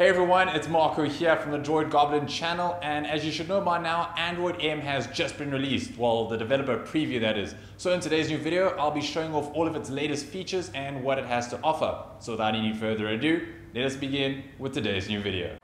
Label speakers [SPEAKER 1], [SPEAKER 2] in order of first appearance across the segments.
[SPEAKER 1] Hey everyone, it's Marco here from the Droid Goblin channel, and as you should know by now, Android M has just been released, well, the developer preview that is. So in today's new video, I'll be showing off all of its latest features and what it has to offer. So without any further ado, let us begin with today's new video.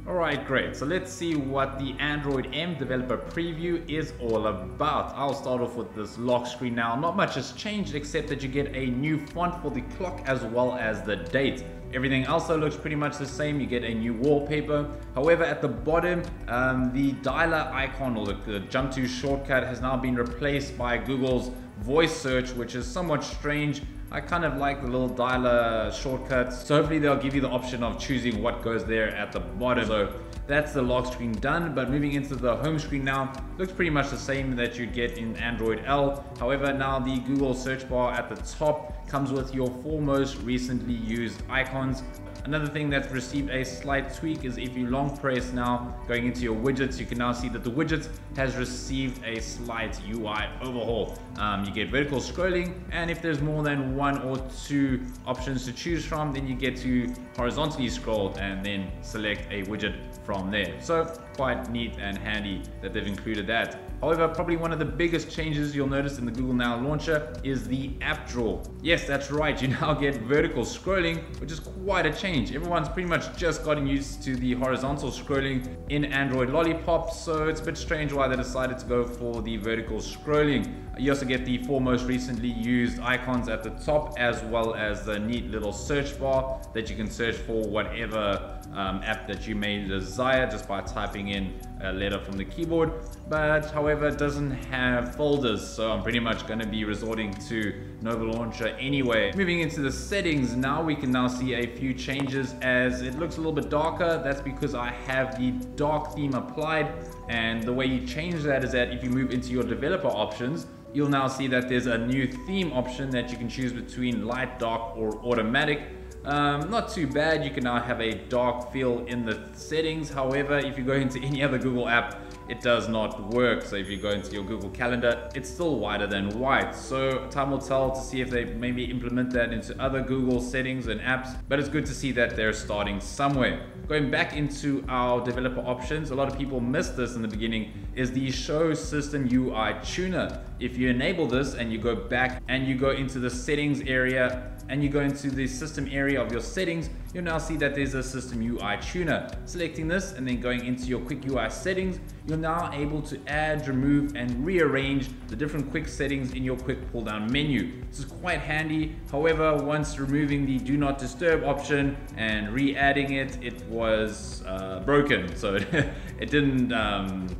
[SPEAKER 1] Alright, great. So let's see what the Android M developer preview is all about. I'll start off with this lock screen now. Not much has changed except that you get a new font for the clock as well as the date. Everything else though looks pretty much the same. You get a new wallpaper. However, at the bottom, the dialer icon or the jump to shortcut has now been replaced by Google's voice search, which is somewhat strange. I kind of like the little dialer shortcuts. So hopefully they'll give you the option of choosing what goes there at the bottom. So that's the lock screen done, but moving into the home screen now, looks pretty much the same that you'd get in Android L. However, now the Google search bar at the top comes with your 4 most recently used icons. Another thing that's received a slight tweak is if you long press now, going into your widgets, you can now see that the widgets has received a slight UI overhaul. You get vertical scrolling, and if there's more than 1 or 2 options to choose from, then you get to horizontally scroll and then select a widget from there. So quite neat and handy that they've included that. However, probably one of the biggest changes you'll notice in the Google Now launcher is the app drawer. Yes, that's right, you now get vertical scrolling, which is quite a change. Everyone's pretty much just gotten used to the horizontal scrolling in Android Lollipop, so it's a bit strange why they decided to go for the vertical scrolling. You also get the 4 most recently used icons at the top, as well as the neat little search bar that you can search for whatever app that you may desire just by typing in a letter from the keyboard. But however, it doesn't have folders, so I'm pretty much going to be resorting to Nova Launcher anyway. Moving into the settings now, we can now see a few changes as it looks a little bit darker. That's because I have the dark theme applied, and the way you change that is that if you move into your developer options, you'll now see that there's a new theme option that you can choose between light, dark, or automatic. Not too bad. You can now have a dark feel in the settings. However, if you go into any other Google app, it does not work. So if you go into your Google Calendar, it's still whiter than white. So time will tell to see if they maybe implement that into other Google settings and apps, but it's good to see that they're starting somewhere. Going back into our developer options, a lot of people missed this in the beginning, is the Show System UI Tuner. If you enable this and you go back and you go into the settings area and you go into the system area of your settings, you'll now see that there's a System UI Tuner. Selecting this and then going into your Quick UI settings, you're now able to add, remove, and rearrange the different quick settings in your quick pull down menu. This is quite handy. However, once removing the Do Not Disturb option and re-adding it, it was broken. So it didn't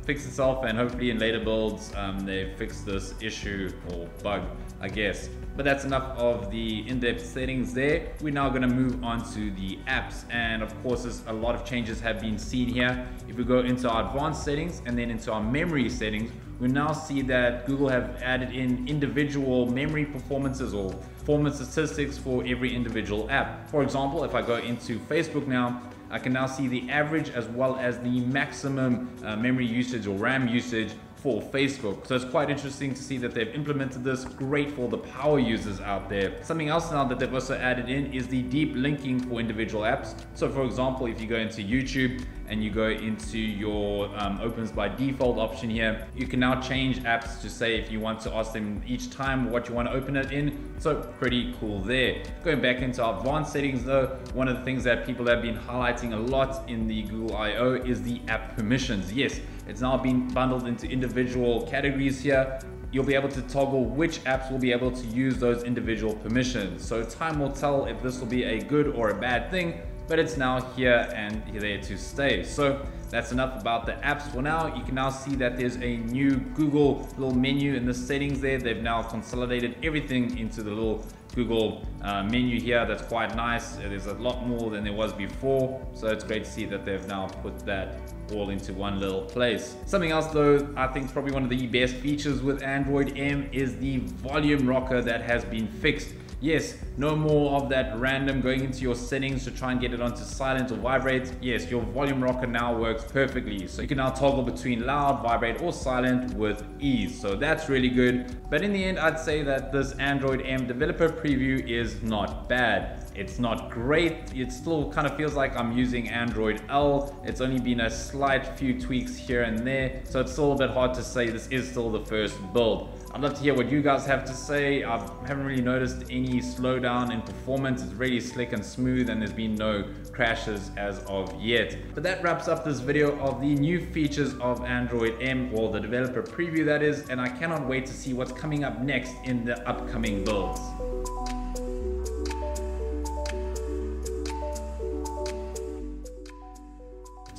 [SPEAKER 1] fix itself, and hopefully in later builds, they fix this issue or bug, I guess. But that's enough of the in-depth settings there. We're now going to move on to the apps, and of course a lot of changes have been seen here. If we go into our advanced settings and then into our memory settings, we now see that Google have added in individual memory performances or performance statistics for every individual app. For example, if I go into Facebook now, I can now see the average as well as the maximum memory usage or RAM usage for Facebook. So it's quite interesting to see that they've implemented this. Great for the power users out there. Something else now that they've also added in is the deep linking for individual apps. So for example, if you go into YouTube and you go into your opens by default option here, you can now change apps to say if you want to ask them each time what you want to open it in. So pretty cool there. Going back into our advanced settings though, one of the things that people have been highlighting a lot in the Google I/O is the app permissions. Yes, it's now been bundled into individual categories here. You'll be able to toggle which apps will be able to use those individual permissions. So time will tell if this will be a good or a bad thing, but it's now here and there to stay. So that's enough about the apps for now. You can now see that there's a new Google little menu in the settings there. They've now consolidated everything into the little Google menu here. That's quite nice. There's a lot more than there was before. So it's great to see that they've now put that all into one little place. Something else though, I think probably one of the best features with Android M is the volume rocker that has been fixed. Yes, no more of that random going into your settings to try and get it onto silent or vibrate. Yes, your volume rocker now works perfectly. So you can now toggle between loud, vibrate, or silent with ease. So that's really good. But in the end, I'd say that this Android M developer preview is not bad. It's not great. It still kind of feels like I'm using Android L. It's only been a slight few tweaks here and there. So it's still a bit hard to say this is still the first build. I'd love to hear what you guys have to say. I haven't really noticed any slowdown in performance. It's really slick and smooth and there's been no crashes as of yet. But that wraps up this video of the new features of Android M, or the developer preview that is, and I cannot wait to see what's coming up next in the upcoming builds.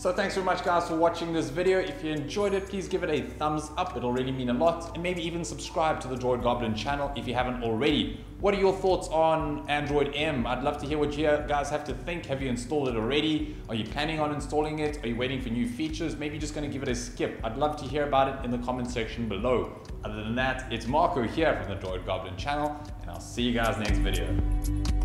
[SPEAKER 1] So thanks very much guys for watching this video. If you enjoyed it, please give it a thumbs up. It'll really mean a lot. And maybe even subscribe to the Droid Goblin channel if you haven't already. What are your thoughts on Android M? I'd love to hear what you guys have to think. Have you installed it already? Are you planning on installing it? Are you waiting for new features? Maybe you're just going to give it a skip. I'd love to hear about it in the comment section below. Other than that, it's Marco here from the Droid Goblin channel, and I'll see you guys next video.